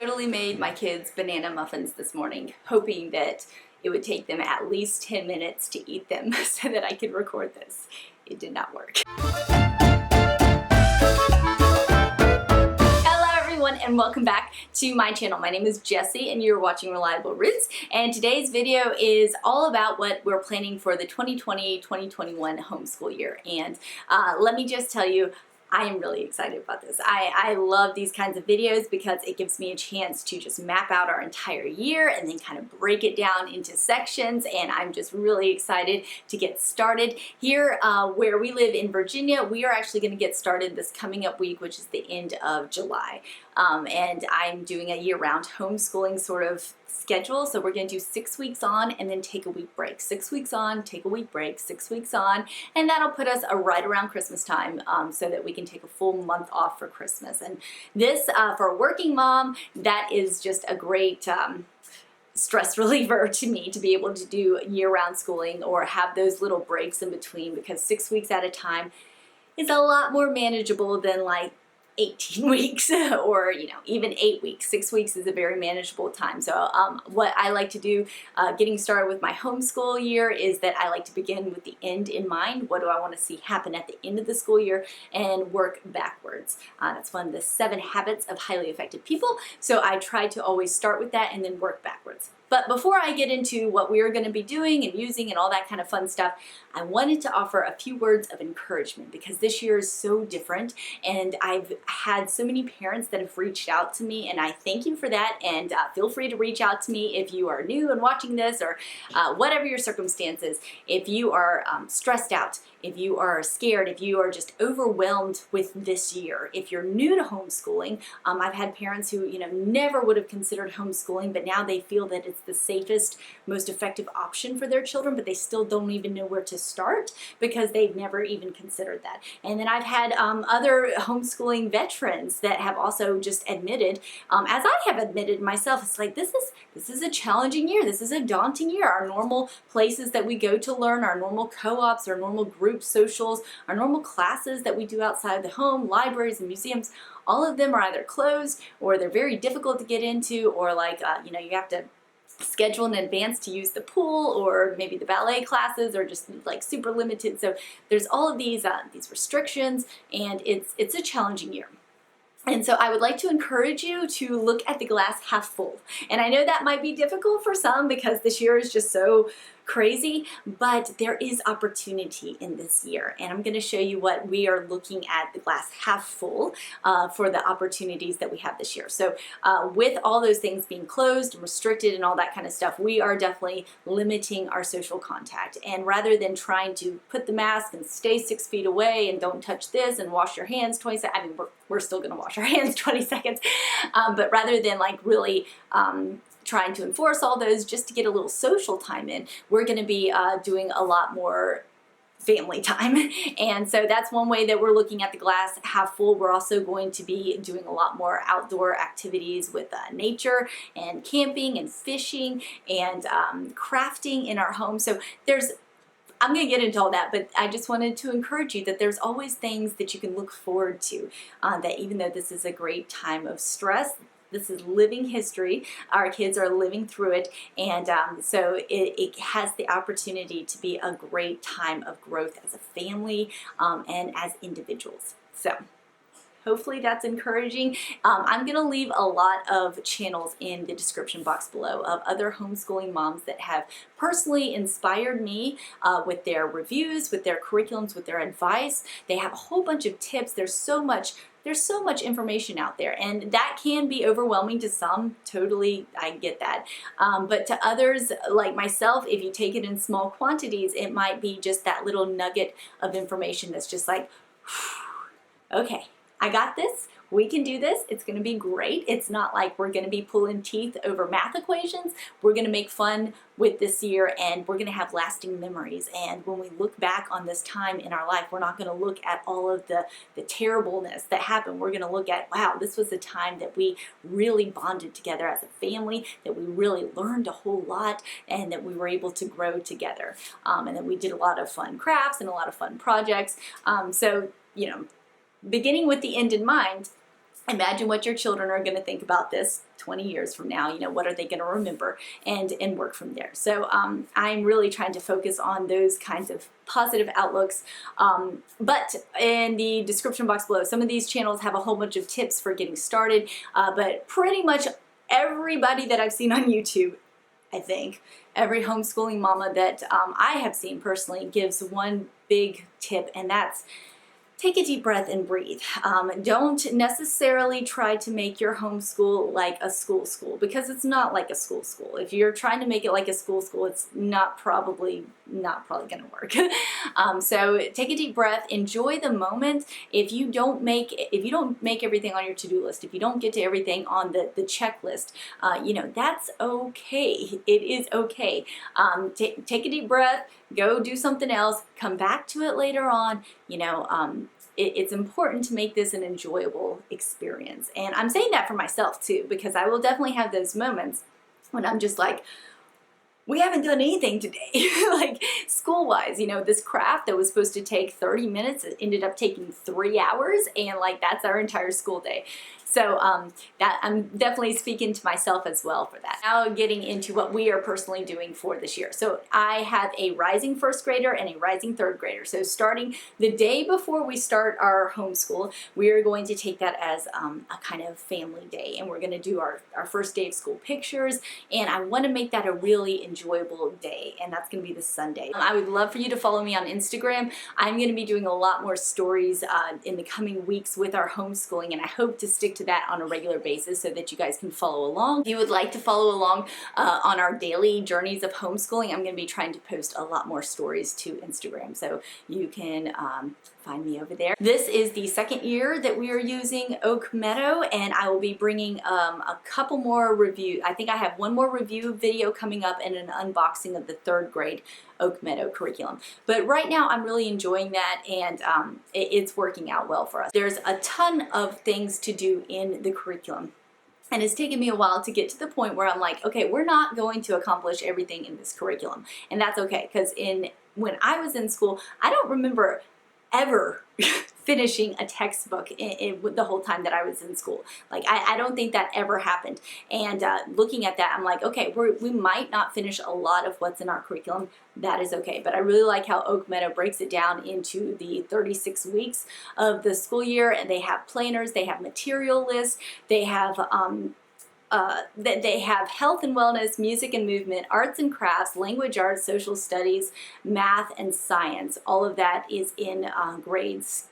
Totally made my kids banana muffins this morning, hoping that it would take them at least 10 minutes to eat them so that I could record this. It did not work. Hello everyone and welcome back to my channel. My name is Jessie and you're watching Reliable Roots, and today's video is all about what we're planning for the 2020-2021 homeschool year. And let me just tell you, I am really excited about this. I love these kinds of videos because it gives me a chance to just map out our entire year and then kind of break it down into sections, and I'm just really excited to get started. Here where we live in Virginia, we are actually going to get started this coming up week, which is the end of July. And I'm doing a year-round homeschooling sort of schedule. So we're going to do 6 weeks on and then take a week break. 6 weeks on, take a week break, 6 weeks on, and that'll put us right around Christmas time so that we can take a full month off for Christmas. And this, for a working mom, that is just a great stress reliever to me, to be able to do year-round schooling or have those little breaks in between, because 6 weeks at a time is a lot more manageable than like 18 weeks or even 8 weeks. 6 weeks is a very manageable time. So what I like to do getting started with my homeschool year is that I like to begin with the end in mind. What do I want to see happen at the end of the school year, and work backwards. That's one of the 7 habits of highly effective people. So I try to always start with that and then work backwards. But before I get into what we are going to be doing and using and all that kind of fun stuff, I wanted to offer a few words of encouragement, because this year is so different, and I've had so many parents that have reached out to me, and I thank you for that. And feel free to reach out to me if you are new and watching this, or whatever your circumstances. If you are stressed out, if you are scared, if you are just overwhelmed with this year, if you're new to homeschooling, I've had parents who never would have considered homeschooling, but now they feel that it's the safest, most effective option for their children, but they still don't even know where to start because they've never even considered that. And then I've had other homeschooling veterans that have also just admitted, as I have admitted myself, it's like this is a challenging year. This is a daunting year. Our normal places that we go to learn, our normal co-ops, our normal group socials, our normal classes that we do outside the home, libraries and museums, all of them are either closed or they're very difficult to get into, or like you have to schedule in advance to use the pool, or maybe the ballet classes are just like super limited. So there's all of these restrictions, and it's a challenging year. And so I would like to encourage you to look at the glass half full. And I know that might be difficult for some because this year is just so crazy, but there is opportunity in this year. And I'm going to show you what we are looking at the glass half full for the opportunities that we have this year. So with all those things being closed and restricted and all that kind of stuff, we are definitely limiting our social contact. And rather than trying to put the mask and stay 6 feet away and don't touch this and wash your hands 20 seconds, I mean, we're still going to wash our hands 20 seconds, but rather than like really trying to enforce all those just to get a little social time in, we're going to be doing a lot more family time. And so that's one way that we're looking at the glass half full. We're also going to be doing a lot more outdoor activities with nature and camping and fishing and crafting in our home. So I'm going to get into all that, but I just wanted to encourage you that there's always things that you can look forward to, that even though this is a great time of stress, this is living history. Our kids are living through it, and so it has the opportunity to be a great time of growth as a family and as individuals. So hopefully that's encouraging. I'm going to leave a lot of channels in the description box below of other homeschooling moms that have personally inspired me with their reviews, with their curriculums, with their advice. They have a whole bunch of tips. There's so much information out there, and that can be overwhelming to some. Totally, I get that. But to others, like myself, if you take it in small quantities, it might be just that little nugget of information that's just like, okay, I got this. We can do this. It's going to be great. It's not like we're going to be pulling teeth over math equations. We're going to make fun with this year, and we're going to have lasting memories. And when we look back on this time in our life, we're not going to look at all of the terribleness that happened. We're going to look at, wow, this was a time that we really bonded together as a family, that we really learned a whole lot, and that we were able to grow together. And then we did a lot of fun crafts and a lot of fun projects. So, beginning with the end in mind, Imagine what your children are going to think about this 20 years from now. You know, what are they going to remember, and work from there. So I'm really trying to focus on those kinds of positive outlooks. But in the description box below, some of these channels have a whole bunch of tips for getting started, but pretty much everybody that I've seen on YouTube, I think, every homeschooling mama that I have seen personally gives one big tip, and that's take a deep breath and breathe. Don't necessarily try to make your homeschool like a school because it's not like a school. If you're trying to make it like a school, it's not probably going to work. So take a deep breath, enjoy the moment. If you don't make everything on your to-do list, if you don't get to everything on the checklist, you know, that's okay. It is okay. Take a deep breath, go do something else, come back to it later on. You know, it's important to make this an enjoyable experience. And I'm saying that for myself too, because I will definitely have those moments when I'm just like, we haven't done anything today, like school-wise, you know, this craft that was supposed to take 30 minutes, it ended up taking 3 hours, and like that's our entire school day. So that I'm definitely speaking to myself as well for that. Now getting into what we are personally doing for this year. So I have a rising first grader and a rising third grader. So starting the day before we start our homeschool, we are going to take that as a kind of family day, and we're going to do our first day of school pictures, and I want to make that a really enjoyable day, and that's going to be this Sunday. I would love for you to follow me on Instagram. I'm going to be doing a lot more stories in the coming weeks with our homeschooling, and I hope to stick to that on a regular basis so that you guys can follow along. If you would like to follow along on our daily journeys of homeschooling, I'm going to be trying to post a lot more stories to Instagram, so you can find me over there. This is the second year that we are using Oak Meadow, and I will be bringing a couple more reviews. I think I have one more review video coming up and an unboxing of the third grade Oak Meadow curriculum. But right now I'm really enjoying that, and it's working out well for us. There's a ton of things to do in the curriculum, and it's taken me a while to get to the point where I'm like, okay, we're not going to accomplish everything in this curriculum, and that's okay, because when I was in school, I don't remember ever finishing a textbook the whole time that I was in school. Like, I don't think that ever happened. And looking at that, I'm like, okay, we might not finish a lot of what's in our curriculum. That is okay. But I really like how Oak Meadow breaks it down into the 36 weeks of the school year, and they have planners, they have material lists, they have they have health and wellness, music and movement, arts and crafts, language arts, social studies, math, and science. All of that is in grades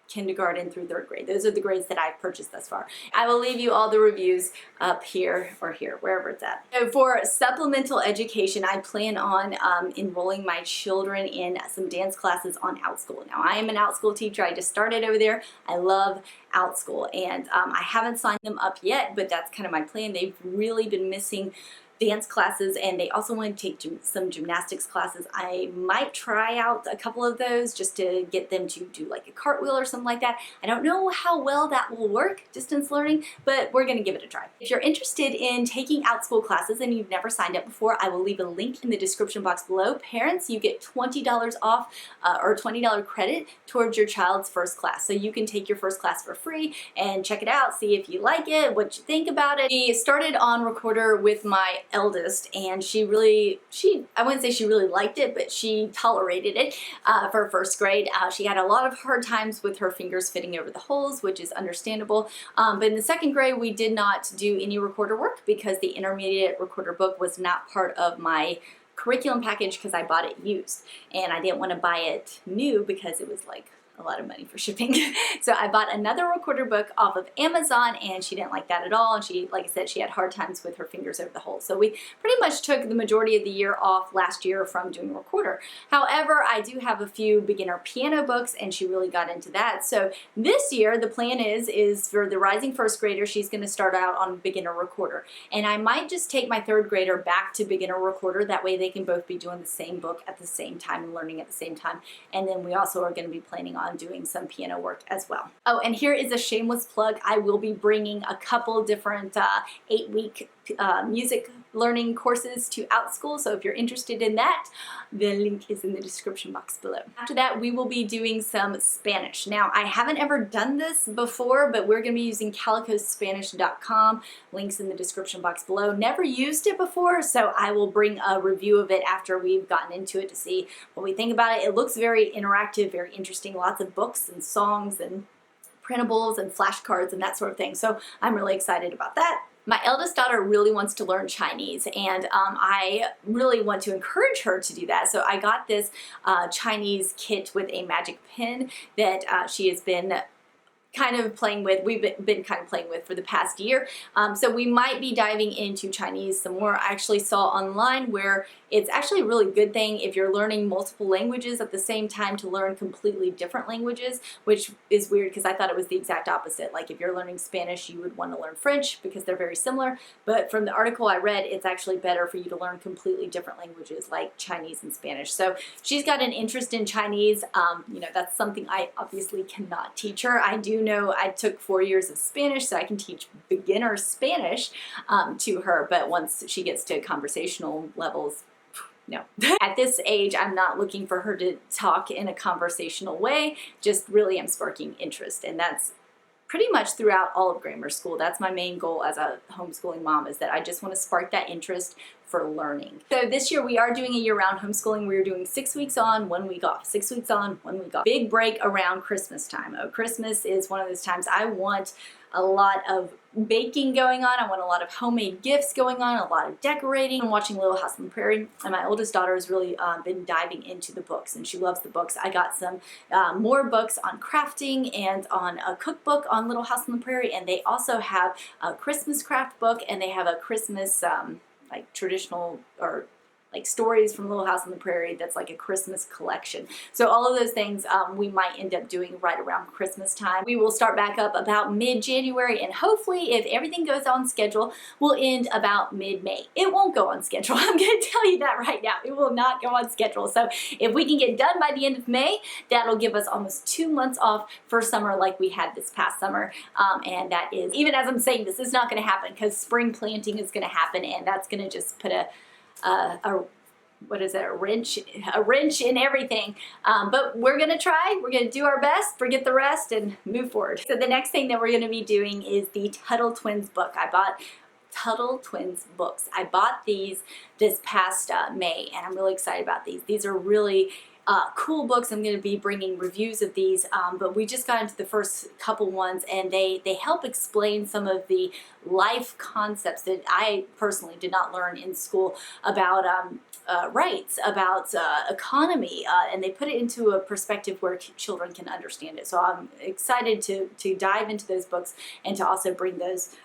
kindergarten through third grade. Those are the grades that I've purchased thus far. I will leave you all the reviews up here or here, wherever it's at. So for supplemental education, I plan on enrolling my children in some dance classes on OutSchool. Now, I am an OutSchool teacher. I just started over there. I love OutSchool, and I haven't signed them up yet, but that's kind of my plan. They've really been missing dance classes, and they also want to take some gymnastics classes. I might try out a couple of those just to get them to do like a cartwheel or something like that. I don't know how well that will work, distance learning, but we're going to give it a try. If you're interested in taking OutSchool classes and you've never signed up before, I will leave a link in the description box below. Parents, you get $20 off or $20 credit towards your child's first class. So you can take your first class for free and check it out, see if you like it, what you think about it. We started on Recorder with my eldest, and I wouldn't say she really liked it, but she tolerated it for first grade. She had a lot of hard times with her fingers fitting over the holes, which is understandable. But in the second grade, we did not do any Recorder work because the intermediate Recorder book was not part of my curriculum package because I bought it used, and I didn't want to buy it new because it was like a lot of money for shipping. So I bought another Recorder book off of Amazon, and she didn't like that at all. And she, like I said, she had hard times with her fingers over the hole. So we pretty much took the majority of the year off last year from doing Recorder. However, I do have a few beginner piano books, and she really got into that. So this year, the plan is for the rising first grader, she's going to start out on beginner Recorder. And I might just take my third grader back to beginner Recorder. That way they can both be doing the same book at the same time and learning at the same time. And then we also are going to be planning on on doing some piano work as well. Oh, and here is a shameless plug. I will be bringing a couple different 8-week music learning courses to OutSchool, so if you're interested in that, the link is in the description box below. After that, we will be doing some Spanish. Now, I haven't ever done this before, but we're going to be using calicospanish.com. Links in the description box below. Never used it before, so I will bring a review of it after we've gotten into it to see what we think about it. It looks very interactive, very interesting, lots of books and songs and printables and flashcards and that sort of thing, so I'm really excited about that. My eldest daughter really wants to learn Chinese, and I really want to encourage her to do that. So I got this Chinese kit with a magic pen that she has been kind of playing with, we've been kind of playing with for the past year. So we might be diving into Chinese some more. I actually saw online where it's actually a really good thing if you're learning multiple languages at the same time to learn completely different languages, which is weird because I thought it was the exact opposite. Like if you're learning Spanish, you would want to learn French because they're very similar. But from the article I read, it's actually better for you to learn completely different languages like Chinese and Spanish. So she's got an interest in Chinese. You know, that's something I obviously cannot teach her. I do know I took 4 years of Spanish, so I can teach beginner Spanish to her, but once she gets to conversational levels, no. At this age, I'm not looking for her to talk in a conversational way, just really am sparking interest, and that's pretty much throughout all of grammar school. That's my main goal as a homeschooling mom, is that I just want to spark that interest for learning. So this year we are doing a year-round homeschooling. We're doing 6 weeks on, 1 week off, 6 weeks on, 1 week off. Big break around Christmas time. Oh, Christmas is one of those times I want a lot of baking going on. I want a lot of homemade gifts going on, a lot of decorating. I'm watching Little House on the Prairie, and my oldest daughter has really been diving into the books, and she loves the books. I got some more books on crafting and on a cookbook on Little House on the Prairie, and they also have a Christmas craft book, and they have a Christmas like traditional or like stories from Little House on the Prairie that's like a Christmas collection. So all of those things we might end up doing right around Christmas time. We will start back up about mid-January, and hopefully if everything goes on schedule, we'll end about mid-May. It won't go on schedule. I'm going to tell you that right now. It will not go on schedule. So if we can get done by the end of May, that'll give us almost 2 months off for summer like we had this past summer. And that is, even as I'm saying this, is not going to happen because spring planting is going to happen, and that's going to just put a what is it, a wrench in everything. But we're gonna try, we're gonna do our best, forget the rest, and move forward. So the next thing that we're gonna be doing is the Tuttle Twins book. I bought Tuttle Twins books. I bought these this past May, and I'm really excited about these. These are really cool books. I'm going to be bringing reviews of these, but we just got into the first couple ones, and they help explain some of the life concepts that I personally did not learn in school about rights, about economy, and they put it into a perspective where children can understand it. So I'm excited to dive into those books and to also bring those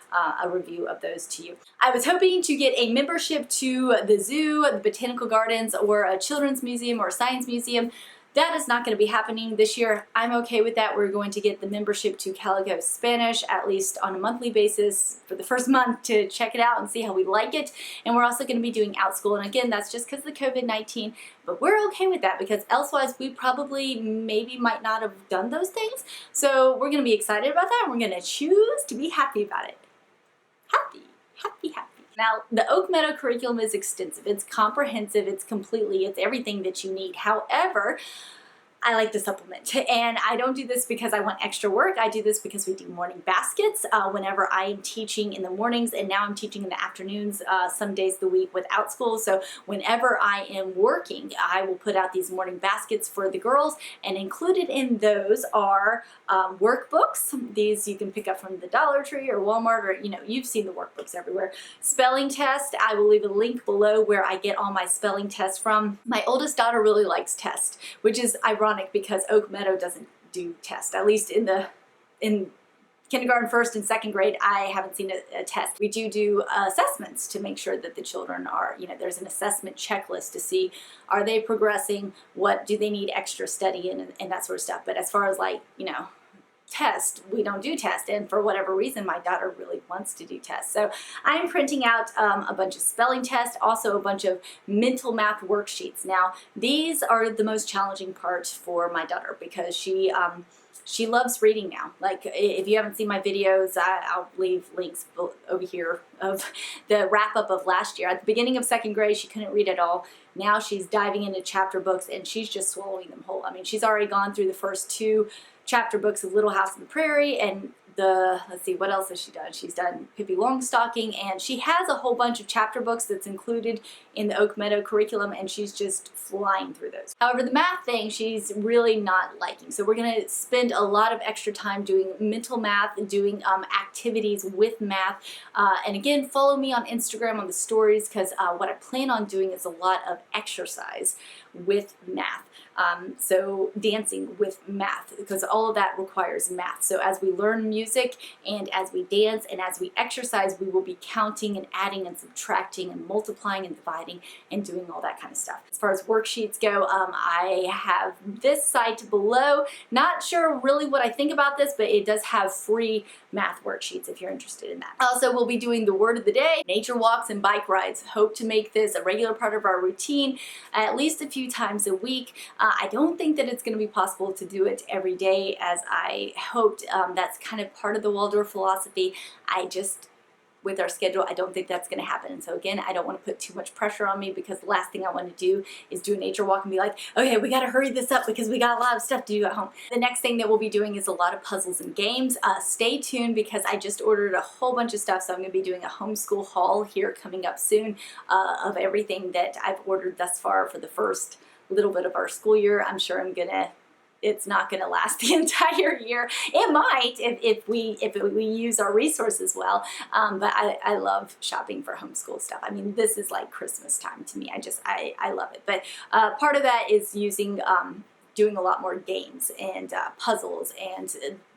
a review of those to you. I was hoping to get a membership to the zoo, the botanical gardens, or a children's museum or a science museum. That is not going to be happening this year. I'm okay with that. We're going to get the membership to Calico Spanish, at least on a monthly basis for the first month, to check it out and see how we like it. And we're also going to be doing OutSchool. And again, that's just because of the COVID-19, but we're okay with that because elsewise we probably maybe might not have done those things. So we're going to be excited about that, and we're going to choose to be happy about it. Happy, happy, happy. Now, the Oak Meadow curriculum is extensive. It's comprehensive. It's everything that you need. However, I like to supplement, and I don't do this because I want extra work. I do this because we do morning baskets whenever I am teaching in the mornings, and now I'm teaching in the afternoons some days of the week with OutSchool. So whenever I am working, I will put out these morning baskets for the girls, and included in those are workbooks. These you can pick up from the Dollar Tree or Walmart, or you've seen the workbooks everywhere. Spelling test, I will leave a link below where I get all my spelling tests from. My oldest daughter really likes tests, which is ironic because Oak Meadow doesn't do tests, at least in kindergarten, first and second grade. I haven't seen a test. We do assessments to make sure that the children are, there's an assessment checklist to see, are they progressing, what do they need extra study in, and that sort of stuff. But as far as test, we don't do test, and for whatever reason my daughter really wants to do tests. So I'm printing out a bunch of spelling tests, also a bunch of mental math worksheets. Now these are the most challenging part for my daughter because she loves reading now. Like, if you haven't seen my videos, I'll leave links over here of the wrap up of last year. At the beginning of second grade, she couldn't read at all. Now she's diving into chapter books and she's just swallowing them whole. I mean, she's already gone through the first 2 chapter books of Little House on the Prairie, and let's see, what else has she done? She's done Pippi Longstocking, and she has a whole bunch of chapter books that's included in the Oak Meadow curriculum, and she's just flying through those. However, the math thing she's really not liking, so we're going to spend a lot of extra time doing mental math and doing activities with math. And again, follow me on Instagram on the stories, because what I plan on doing is a lot of exercise with math. So dancing with math, because all of that requires math. So as we learn music and as we dance and as we exercise, we will be counting and adding and subtracting and multiplying and dividing and doing all that kind of stuff. As far as worksheets go, I have this site below. Not sure really what I think about this, but it does have free math worksheets if you're interested in that. Also, we'll be doing the word of the day, nature walks and bike rides. Hope to make this a regular part of our routine at least a few times a week. I don't think that it's going to be possible to do it every day as I hoped. That's kind of part of the Waldorf philosophy. With our schedule, I don't think that's going to happen. And so again, I don't want to put too much pressure on me, because the last thing I want to do is do a nature walk and be like, okay, we got to hurry this up because we got a lot of stuff to do at home. The next thing that we'll be doing is a lot of puzzles and games. Stay tuned, because I just ordered a whole bunch of stuff. So I'm going to be doing a homeschool haul here coming up soon of everything that I've ordered thus far for the first little bit of our school year. I'm sure it's not going to last the entire year. It might if we use our resources well, but I love shopping for homeschool stuff. I mean, this is like Christmas time to me. I love it. But part of that is doing a lot more games and puzzles and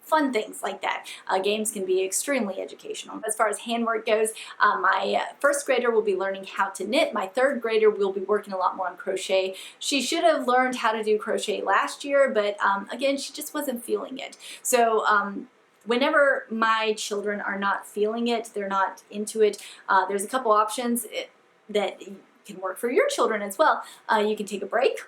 fun things like that. Games can be extremely educational. As far as handwork goes, my first grader will be learning how to knit. My third grader will be working a lot more on crochet. She should have learned how to do crochet last year, but again, she just wasn't feeling it. So whenever my children are not feeling it, they're not into it, there's a couple options that can work for your children as well. You can take a break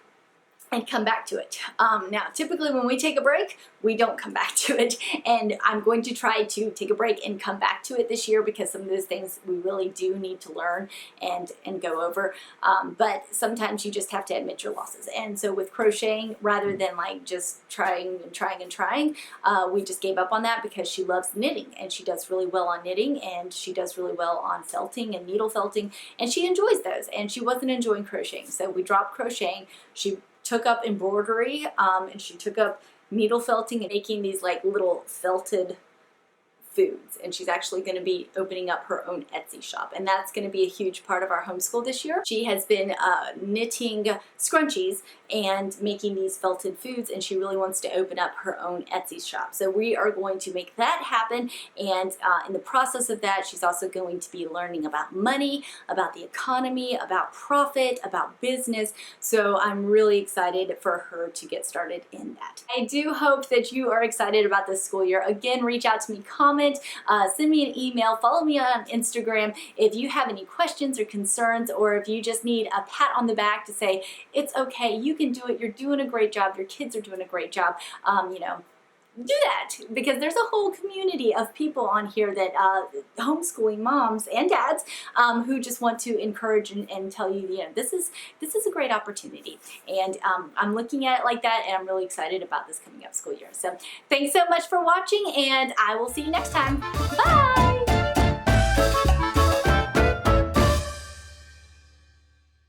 and come back to it. Now, typically when we take a break, we don't come back to it, and I'm going to try to take a break and come back to it this year, because some of those things we really do need to learn and go over, but sometimes you just have to admit your losses. And so with crocheting, rather than like just trying, we just gave up on that, because she loves knitting and she does really well on knitting, and she does really well on felting and needle felting, and she enjoys those, and she wasn't enjoying crocheting. So we dropped crocheting. She took up embroidery, and she took up needle felting and making these like little felted foods, and she's actually going to be opening up her own Etsy shop, and that's going to be a huge part of our homeschool this year. She has been knitting scrunchies and making these felted foods, and she really wants to open up her own Etsy shop. So we are going to make that happen, and in the process of that, she's also going to be learning about money, about the economy, about profit, about business. So I'm really excited for her to get started in that. I do hope that you are excited about this school year. Again, reach out to me, comment, send me an email, follow me on Instagram if you have any questions or concerns, or if you just need a pat on the back to say, it's okay, you can do it, you're doing a great job, your kids are doing a great job, do that, because there's a whole community of people on here that homeschooling moms and dads who just want to encourage and tell you, this is a great opportunity, and I'm looking at it like that, and I'm really excited about this coming up school year. So thanks so much for watching, and I will see you next time. Bye.